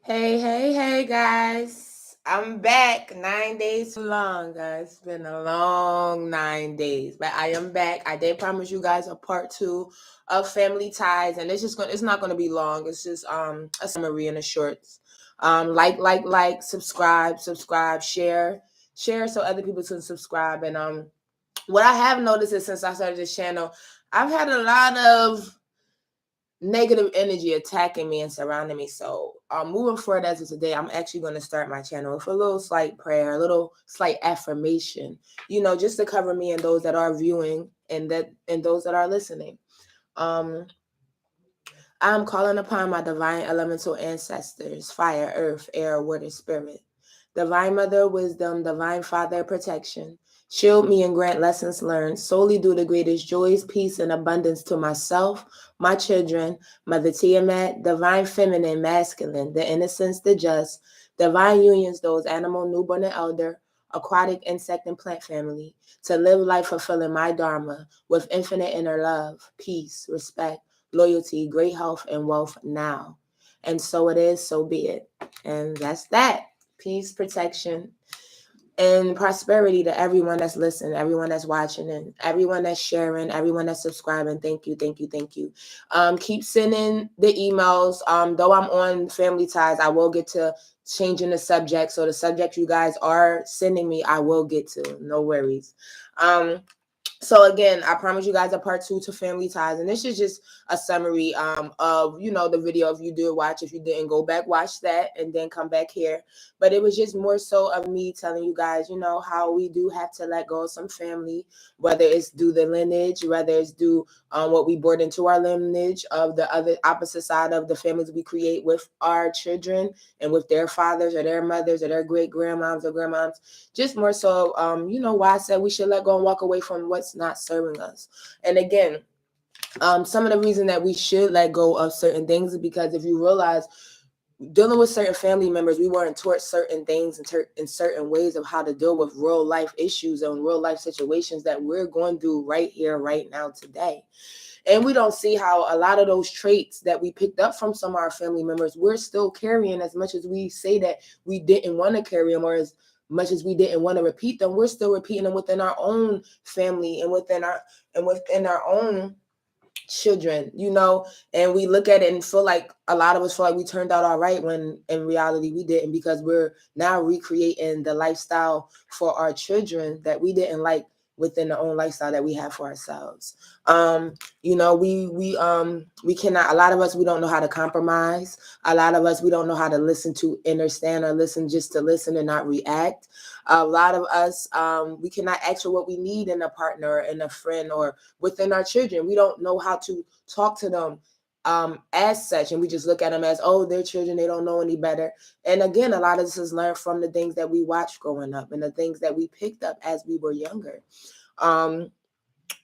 Hey, guys. I'm back. 9 days too long, guys. It's been a long 9 days. But I am back. I did promise you guys a part 2 of Family Ties. And it's not gonna be long. It's just a summary and a shorts. Like, subscribe, share so other people can subscribe. And what I have noticed is since I started this channel, I've had a lot of negative energy attacking me and surrounding me. So moving forward as of today, I'm actually going to start my channel with a little slight prayer, a little slight affirmation, just to cover me and those that are viewing and those that are listening. Um, I'm calling upon my divine elemental ancestors, fire, earth, air, water, spirit, divine mother, wisdom, divine father, protection. Shield me and grant lessons learned. Solely do the greatest joys, peace, and abundance to myself, my children, Mother Tiamat, divine feminine, masculine, the innocence, the just, divine unions, those animal, newborn, and elder, aquatic, insect, and plant family, to live life fulfilling my dharma with infinite inner love, peace, respect, loyalty, great health, and wealth now. And so it is, so be it. And that's that. Peace, protection, and prosperity to everyone that's listening, everyone that's watching, and everyone that's sharing, everyone that's subscribing. Thank you, thank you, thank you. Keep sending the emails. Though I'm on Family Ties, I will get to changing the subject. So the subject you guys are sending me, I will get to. No worries. So again, I promise you guys a part 2 to Family Ties, and this is just a summary of the video. If you did watch, if you didn't, go back, watch that, and then come back here. But it was just more so of me telling you guys, how we do have to let go of some family, whether it's due the lineage, whether it's due what we brought into our lineage of the other opposite side of the families we create with our children and with their fathers or their mothers or their great grandmoms or grandmoms. Just more so, why I said we should let go and walk away from what's not serving us. And again, some of the reason that we should let go of certain things is because if you realize, dealing with certain family members, we weren't taught certain things in certain ways of how to deal with real life issues and real life situations that we're going through right here, right now, today. And we don't see how a lot of those traits that we picked up from some of our family members, we're still carrying. As much as we say that we didn't want to carry them, or as much as we didn't want to repeat them, we're still repeating them within our own family and within our own children, and we look at it and feel like a lot of us feel like we turned out all right, when in reality we didn't, because we're now recreating the lifestyle for our children that we didn't like within the own lifestyle that we have for ourselves. We cannot, a lot of us, we don't know how to compromise. A lot of us, we don't know how to listen to understand, or listen just to listen and not react. A lot of us, we cannot ask for what we need in a partner, in a friend, or within our children. We don't know how to talk to them as such, and we just look at them as, oh, they're children, they don't know any better. And again, a lot of this is learned from the things that we watched growing up and the things that we picked up as we were younger.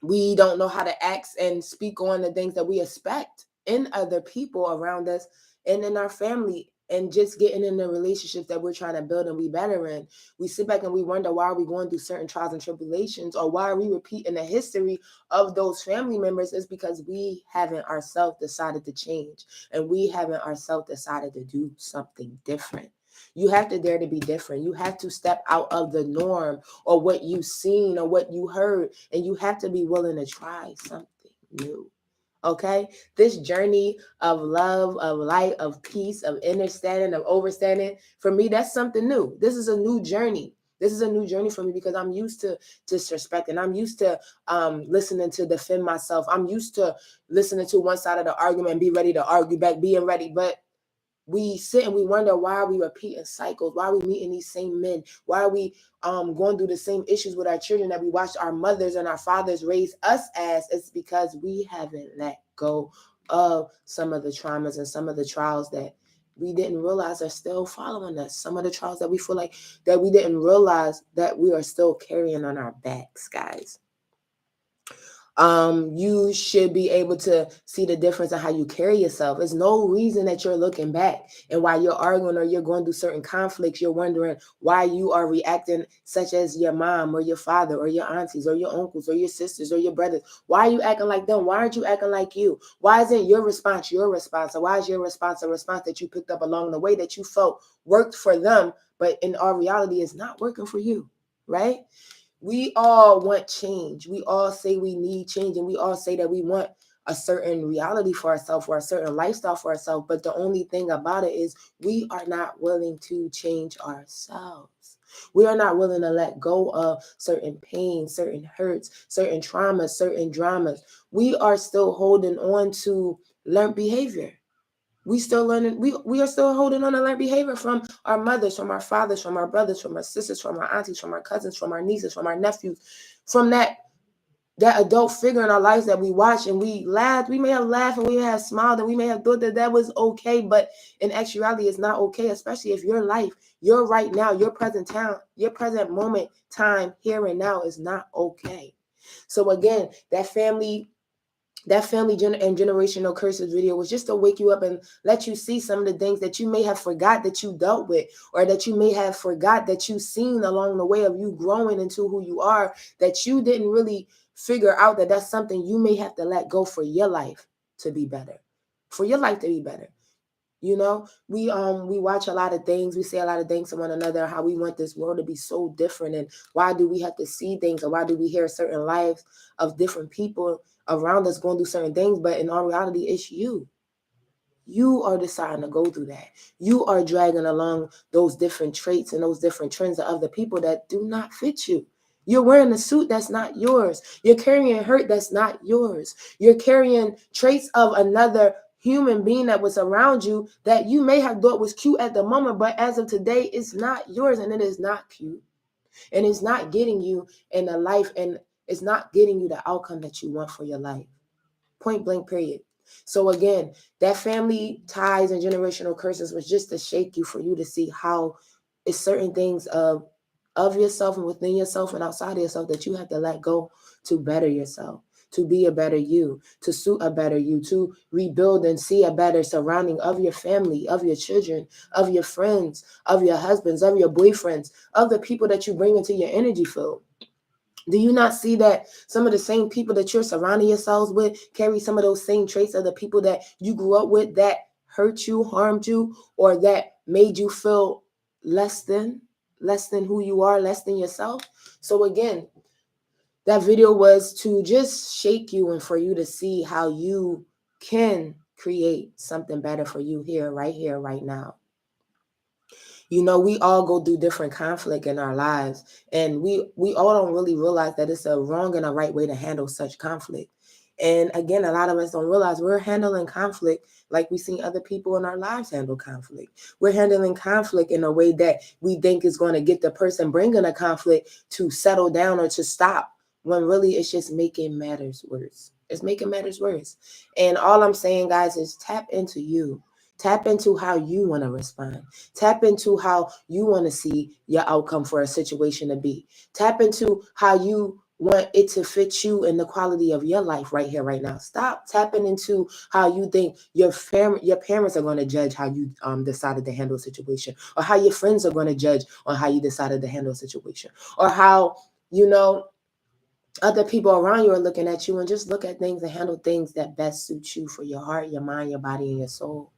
We don't know how to act and speak on the things that we expect in other people around us and in our family, and just getting in the relationships that we're trying to build and be better in. We sit back and we wonder, why are we going through certain trials and tribulations, or why are we repeating the history of those family members? Is because we haven't ourselves decided to change, and we haven't ourselves decided to do something different. You have to dare to be different. You have to step out of the norm or what you've seen or what you heard, and you have to be willing to try something new. Okay, this journey of love, of light, of peace, of understanding, of overstanding, for me, that's something new. This is a new journey. This is a new journey for me, because I'm used to disrespect, and I'm used to listening to defend myself. I'm used to listening to one side of the argument and be ready to argue back, being ready. But we sit and we wonder, why are we repeating cycles? Why are we meeting these same men? Why are we going through the same issues with our children that we watched our mothers and our fathers raise us as? It's because we haven't let go of some of the traumas and some of the trials that we didn't realize are still following us. Some of the trials that we feel like that we didn't realize that we are still carrying on our backs, guys. You should be able to see the difference in how you carry yourself. There's no reason that you're looking back and while you're arguing or you're going through certain conflicts, you're wondering why you are reacting such as your mom or your father or your aunties or your uncles or your sisters or your brothers. Why are you acting like them? Why aren't you acting like you? Why isn't your response your response? Or why is your response a response that you picked up along the way that you felt worked for them, but in our reality is not working for you, right? We all want change. We all say we need change, and we all say that we want a certain reality for ourselves or a certain lifestyle for ourselves. But the only thing about it is we are not willing to change ourselves. We are not willing to let go of certain pain, certain hurts, certain traumas, certain dramas. We are still holding on to learned behavior. We still learning, we are still holding on to learned behavior from our mothers, from our fathers, from our brothers, from our sisters, from our aunties, from our cousins, from our nieces, from our nephews, from that adult figure in our lives that we watch and we laughed. We may have laughed and we may have smiled and we may have thought that that was okay, but in actuality, it's not okay, especially if your life, your right now, your present time, your present moment, time, here and now is not okay. So again, that family and generational curses video was just to wake you up and let you see some of the things that you may have forgot that you dealt with, or that you may have forgot that you've seen along the way of you growing into who you are, that you didn't really figure out that that's something you may have to let go for your life to be better, for your life to be better. You know, we watch a lot of things, we say a lot of things to one another, how we want this world to be so different, and why do we have to see things, or why do we hear certain lives of different people around us going through certain things, but in all reality, it's you. You are deciding to go through that. You are dragging along those different traits and those different trends of other people that do not fit you. You're wearing a suit that's not yours. You're carrying hurt that's not yours. You're carrying traits of another human being that was around you that you may have thought was cute at the moment, but as of today, it's not yours and it is not cute. And it's not getting you in a life, and it's not getting you the outcome that you want for your life. Point blank, period. So again, that family ties and generational curses was just to shake you, for you to see how it's certain things of yourself and within yourself and outside of yourself that you have to let go to better yourself, to be a better you, to suit a better you, to rebuild and see a better surrounding of your family, of your children, of your friends, of your husbands, of your boyfriends, of the people that you bring into your energy field. Do you not see that some of the same people that you're surrounding yourselves with carry some of those same traits of the people that you grew up with that hurt you, harmed you, or that made you feel less than who you are, less than yourself? So again, that video was to just shake you and for you to see how you can create something better for you here, right now. You know, we all go through different conflict in our lives, and we all don't really realize that it's a wrong and a right way to handle such conflict. And again, a lot of us don't realize we're handling conflict like we see other people in our lives handle conflict. We're handling conflict in a way that we think is going to get the person bringing a conflict to settle down or to stop, when really it's just making matters worse. It's making matters worse. And all I'm saying, guys, is tap into you. Tap into how you want to respond. Tap into how you want to see your outcome for a situation to be. Tap into how you want it to fit you in the quality of your life right here, right now. Stop tapping into how you think your parents are going to judge how you decided to handle a situation, or how your friends are going to judge on how you decided to handle a situation, or how, you know, other people around you are looking at you. And just look at things and handle things that best suit you for your heart, your mind, your body, and your soul.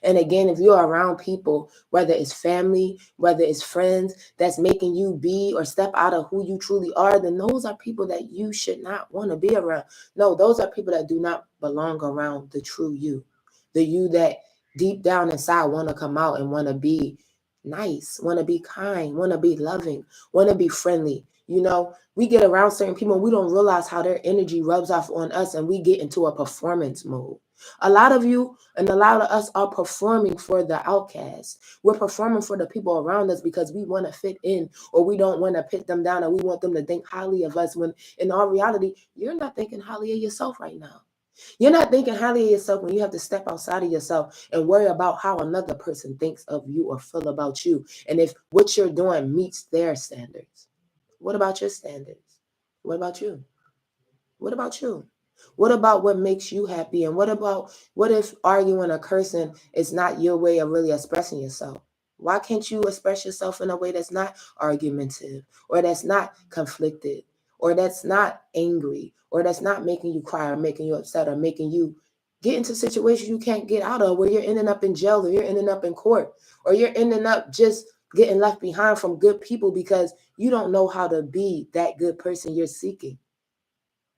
And again, if you're around people, whether it's family, whether it's friends, that's making you be or step out of who you truly are, then those are people that you should not want to be around. No, those are people that do not belong around the true you, the you that deep down inside want to come out and want to be nice, want to be kind, want to be loving, want to be friendly. You know, we get around certain people and we don't realize how their energy rubs off on us, and we get into a performance mode. A lot of you and a lot of us are performing for the outcast. We're performing for the people around us because we want to fit in, or we don't want to put them down, and we want them to think highly of us, when in all reality, you're not thinking highly of yourself right now. You're not thinking highly of yourself when you have to step outside of yourself and worry about how another person thinks of you or feel about you, and if what you're doing meets their standards. What about your standards? What about you? What about you? What about what makes you happy? And what if arguing or cursing is not your way of really expressing yourself? Why can't you express yourself in a way that's not argumentative, or that's not conflicted, or that's not angry, or that's not making you cry, or making you upset, or making you get into situations you can't get out of, where you're ending up in jail, or you're ending up in court, or you're ending up just getting left behind from good people because you don't know how to be that good person you're seeking?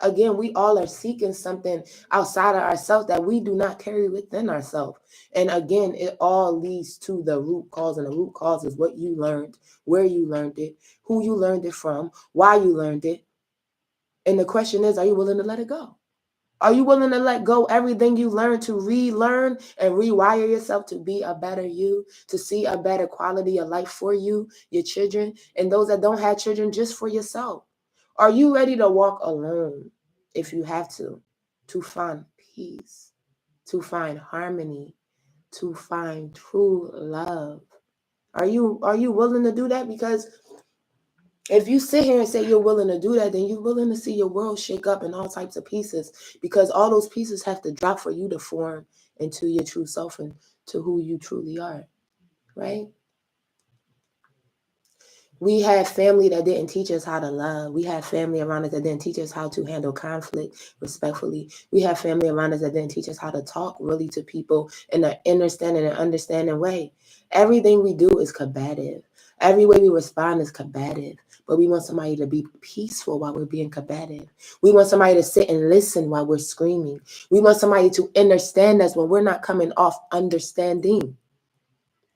Again, we all are seeking something outside of ourselves that we do not carry within ourselves. And again, it all leads to the root cause. And the root cause is what you learned, where you learned it, who you learned it from, why you learned it. And the question is, are you willing to let it go? Are you willing to let go everything you learned, to relearn and rewire yourself to be a better you, to see a better quality of life for you, your children, and those that don't have children, just for yourself? Are you ready to walk alone, if you have to find peace, to find harmony, to find true love? Are you willing to do that? Because if you sit here and say you're willing to do that, then you're willing to see your world shake up in all types of pieces, because all those pieces have to drop for you to form into your true self and to who you truly are, right? We have family that didn't teach us how to love. We have family around us that didn't teach us how to handle conflict respectfully. We have family around us that didn't teach us how to talk really to people in an understanding way. Everything we do is combative. Every way we respond is combative. But we want somebody to be peaceful while we're being combative. We want somebody to sit and listen while we're screaming. We want somebody to understand us when we're not coming off understanding.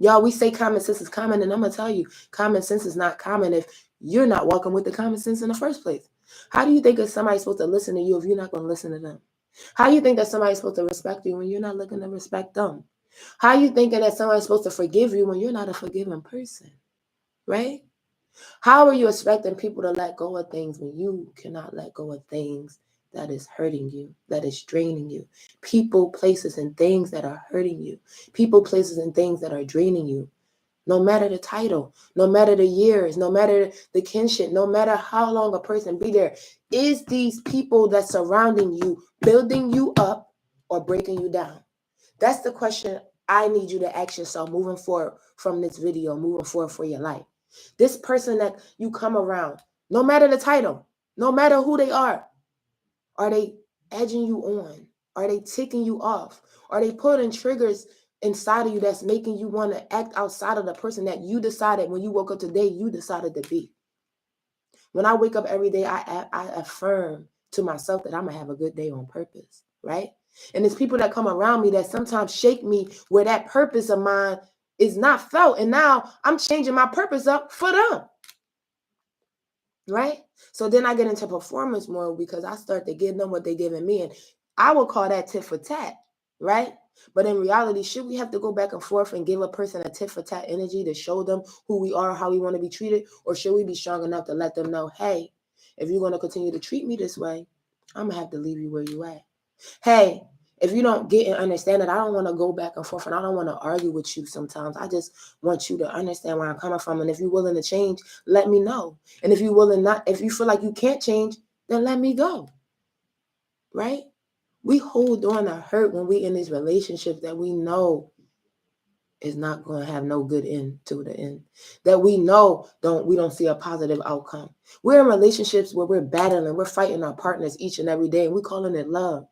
Y'all, we say common sense is common, and I'm going to tell you, common sense is not common if you're not walking with the common sense in the first place. How do you think that somebody's supposed to listen to you if you're not going to listen to them? How do you think that somebody's supposed to respect you when you're not looking to respect them? How are you thinking that somebody's supposed to forgive you when you're not a forgiving person, right? How are you expecting people to let go of things when you cannot let go of things that is hurting you, that is draining you? People, places, and things that are hurting you. People, places, and things that are draining you. No matter the title, no matter the years, no matter the kinship, no matter how long a person be there, is these people that surrounding you building you up or breaking you down? That's the question I need you to ask yourself moving forward from this video, moving forward for your life. This person that you come around, no matter the title, no matter who they are they edging you on? Are they ticking you off? Are they putting triggers inside of you that's making you want to act outside of the person that you decided when you woke up today you decided to be? When I wake up every day, I affirm to myself that I'm going to have a good day on purpose, right? And there's people that come around me that sometimes shake me where that purpose of mine is not felt. And now I'm changing my purpose up for them, right? So then I get into performance mode because I start to give them what they're giving me. And I would call that tit for tat, right? But in reality, should we have to go back and forth and give a person a tit for tat energy to show them who we are, how we want to be treated? Or should we be strong enough to let them know, hey, if you're going to continue to treat me this way, I'm going to have to leave you where you at. Hey, if you don't get and understand it, I don't want to go back and forth, and I don't want to argue with you sometimes. I just want you to understand where I'm coming from. And if you're willing to change, let me know. And if if you feel like you can't change, then let me go. Right? We hold on to hurt when we in these relationships that we know is not going to have no good end to the end. That we know we don't see a positive outcome. We're in relationships where we're battling, we're fighting our partners each and every day, and we're calling it love.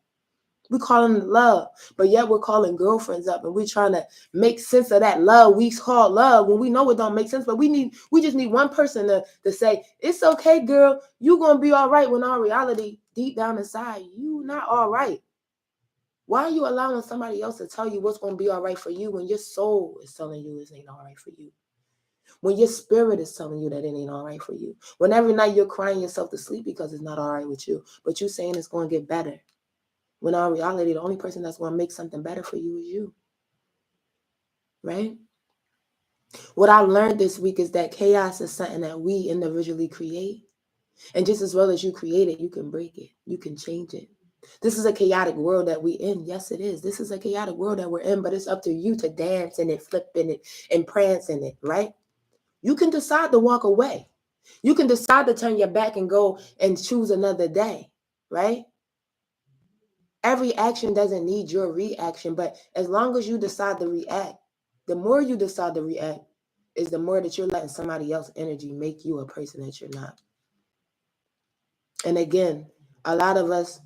We're calling it love, but yet we're calling girlfriends up and we're trying to make sense of that love we call love when we know it don't make sense. But we just need one person to say, it's okay, girl, you're going to be all right, when our reality deep down inside, you not all right. Why are you allowing somebody else to tell you what's going to be all right for you when your soul is telling you it ain't all right for you? When your spirit is telling you that it ain't all right for you? When every night you're crying yourself to sleep because it's not all right with you, but you're saying it's going to get better. When in reality, the only person that's going to make something better for you is you, right? What I learned this week is that chaos is something that we individually create. And just as well as you create it, you can break it. You can change it. This is a chaotic world that we're in. Yes, it is. This is a chaotic world that we're in, but it's up to you to dance in it, flip in it, and prance in it, right? You can decide to walk away. You can decide to turn your back and go and choose another day. right? Every action doesn't need your reaction, but as long as you decide to react, the more you decide to react is the more that you're letting somebody else's energy make you a person that you're not. And again, a lot of us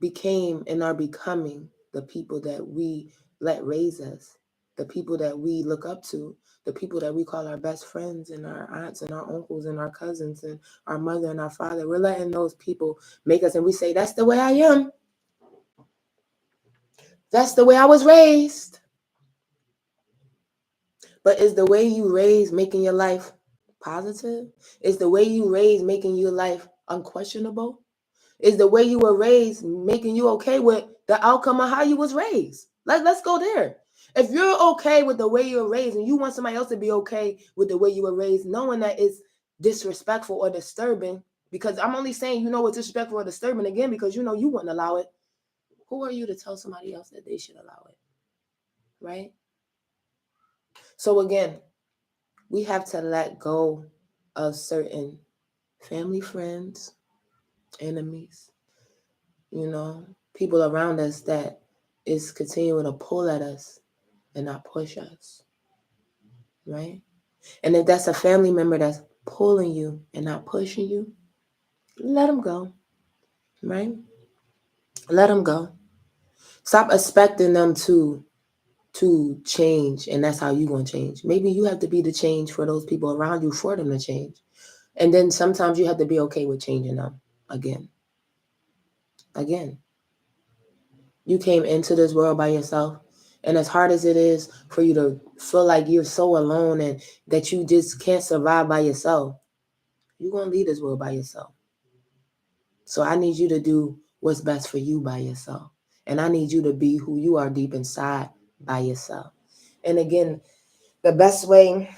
became and are becoming the people that we let raise us, the people that we look up to, the people that we call our best friends and our aunts and our uncles and our cousins and our mother and our father. We're letting those people make us, and we say, that's the way I am. That's the way I was raised. But is the way you raised making your life positive? Is the way you raised making your life unquestionable? Is the way you were raised making you okay with the outcome of how you was raised? Let's go there. If you're okay with the way you were raised and you want somebody else to be okay with the way you were raised, knowing that it's disrespectful or disturbing, because I'm only saying it's disrespectful or disturbing again because you wouldn't allow it. Who are you to tell somebody else that they should allow it? Right? So again, we have to let go of certain family, friends, enemies, people around us that is continuing to pull at us and not push us, right? And if that's a family member that's pulling you and not pushing you, let them go, right? Let them go. Stop expecting them to change, and that's how you're going to change. Maybe you have to be the change for those people around you for them to change. And then sometimes you have to be okay with changing them again. You came into this world by yourself. And as hard as it is for you to feel like you're so alone and that you just can't survive by yourself, you're going to leave this world by yourself. So I need you to do what's best for you by yourself. And I need you to be who you are deep inside by yourself. And again, the best way,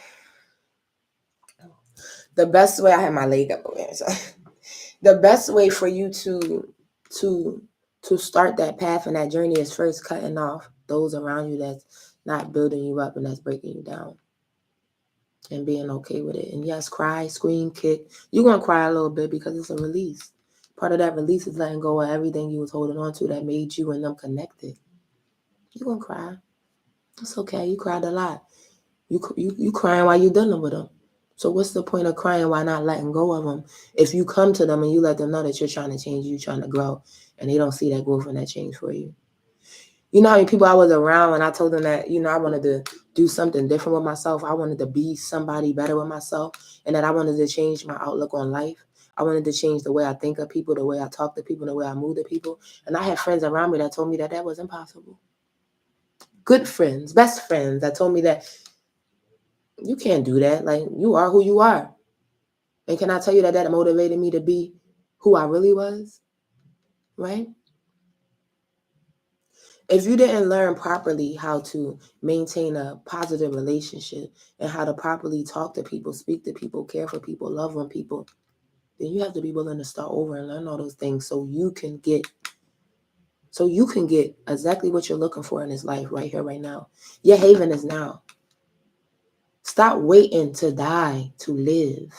I have my leg up over here. So the best way for you to start that path and that journey is first cutting off those around you that's not building you up and that's breaking you down, and being okay with it. And yes, cry, scream, kick. You're going to cry a little bit because it's a release. Part of that release is letting go of everything you was holding on to that made you and them connected. You're going to cry. It's okay. You cried a lot. You crying while you're dealing with them. So what's the point of crying while not letting go of them? If you come to them and you let them know that you're trying to change, you're trying to grow, and they don't see that growth and that change for you. You know how many people I was around when I told them that, I wanted to do something different with myself. I wanted to be somebody better with myself, and that I wanted to change my outlook on life. I wanted to change the way I think of people, the way I talk to people, the way I move to people. And I had friends around me that told me that that was impossible. Good friends, best friends that told me that you can't do that. Like, you are who you are. And can I tell you that that motivated me to be who I really was, right? If you didn't learn properly how to maintain a positive relationship and how to properly talk to people, speak to people, care for people, love on people, then you have to be willing to start over and learn all those things so you can get exactly what you're looking for in this life right here, right now. Your haven is now. Stop waiting to die to live.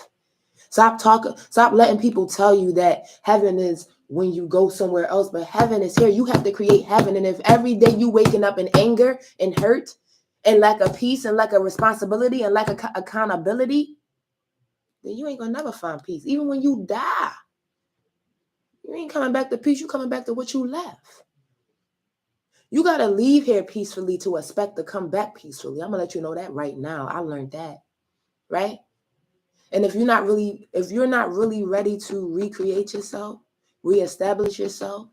Stop letting people tell you that heaven is when you go somewhere else, but heaven is here. You have to create heaven. And if every day you waking up in anger and hurt and lack of peace and lack of responsibility and lack of accountability, then you ain't gonna never find peace. Even when you die, you ain't coming back to peace. You coming back to what you left. You gotta leave here peacefully to expect to come back peacefully. I'm gonna let you know that right now. I learned that, right? And if you're not really ready to recreate yourself, reestablish yourself,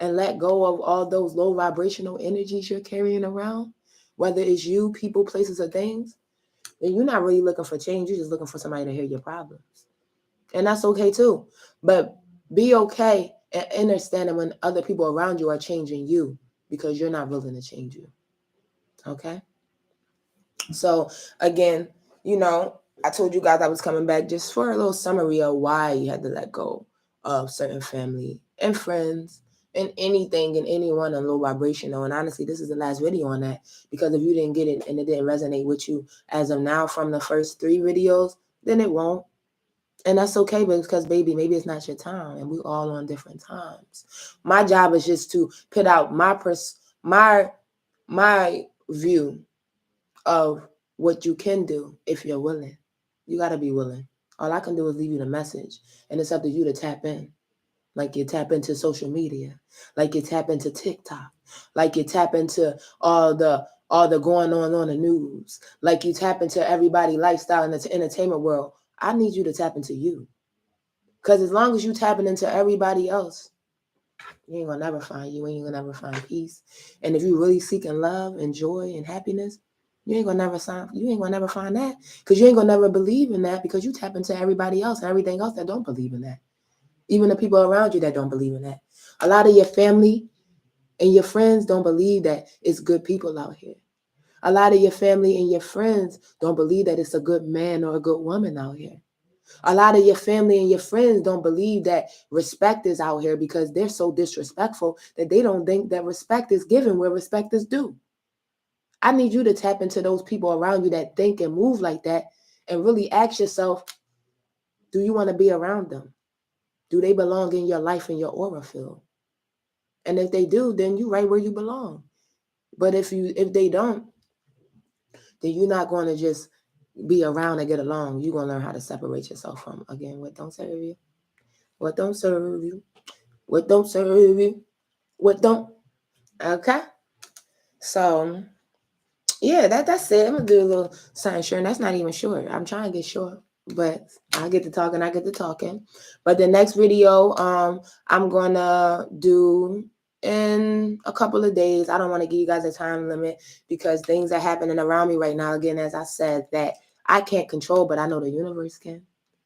and let go of all those low vibrational energies you're carrying around, whether it's you, people, places, or things, then you're not really looking for change. You're just looking for somebody to hear your problems. And that's okay too. But be okay and understanding when other people around you are changing you because you're not willing to change you. Okay? So again, I told you guys I was coming back just for a little summary of why you had to let go of certain family and friends and anything and anyone on low vibrational. And honestly, this is the last video on that, because if you didn't get it and it didn't resonate with you as of now from the first 3 videos, then it won't. And that's okay, because baby, maybe it's not your time, and we all on different times. My job is just to put out my view of what you can do if you're willing. You got to be willing. All I can do is leave you the message, and it's up to you to tap in. Like you tap into social media, like you tap into TikTok, like you tap into all the going on the news, like you tap into everybody lifestyle in the entertainment world. I need you to tap into you, because as long as you tapping into everybody else, you ain't gonna never find you, and you ain't gonna never find peace. And if you really seeking love and joy and happiness, you ain't gonna never find that, because you ain't gonna never believe in that, because you tap into everybody else and everything else that don't believe in that. Even the people around you that don't believe in that. A lot of your family and your friends don't believe that it's good people out here. A lot of your family and your friends don't believe that it's a good man or a good woman out here. A lot of your family and your friends don't believe that respect is out here, because they're so disrespectful that they don't think that respect is given where respect is due. I need you to tap into those people around you that think and move like that, and really ask yourself, do you want to be around them? Do they belong in your life and your aura field? And if they do, then you right where you belong. But if they don't, then you're not going to just be around and get along. You're going to learn how to separate yourself from, again, what don't serve you. What don't serve you. What don't serve you. What don't. Okay? So, yeah, that's it. I'm going to do a little something short. That's not even short. I'm trying to get short. But I get to talking. But the next video I'm going to do in a couple of days. I don't want to give you guys a time limit, because things are happening around me right now. Again, as I said, that I can't control, but I know the universe can.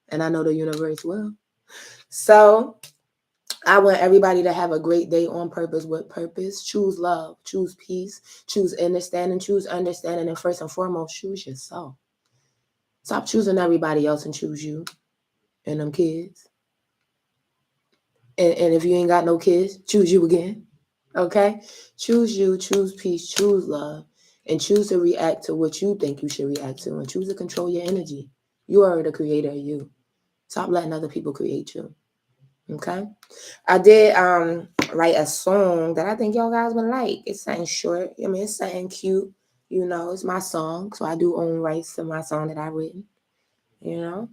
And I know the universe will. So I want everybody to have a great day on purpose, with purpose. Choose love, choose peace, choose understanding, and first and foremost, choose yourself. Stop choosing everybody else and choose you and them kids. And if you ain't got no kids, choose you again. Okay? Choose you, choose peace, choose love, and choose to react to what you think you should react to, and choose to control your energy. You are the creator of you. Stop letting other people create you. Okay? I did write a song that I think y'all guys would like. It's something short. I mean, it's something cute. You know, it's my song. So I do own rights to my song that I've written. You know?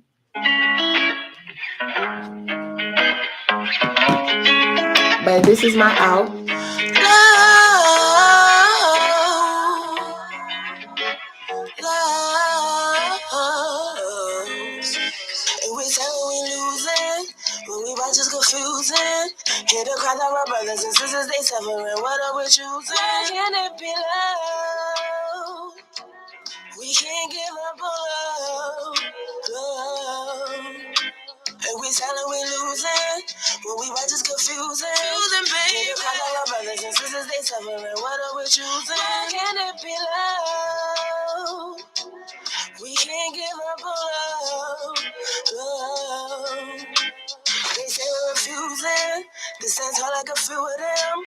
But this is my out. Every time we losing, when we watch it's confusing. Hear the cries of our brothers and sisters, they suffering. What are we choosing? Why can't it be love? We can't give up on love. And we silent, we losing. When we watch it's confusing. Choosing, baby. Hear the cries of our brothers and sisters, they suffering. What are we choosing? Why can't it be love? We can't give up on love. They say we're refusing. This sounds hard like a few of them.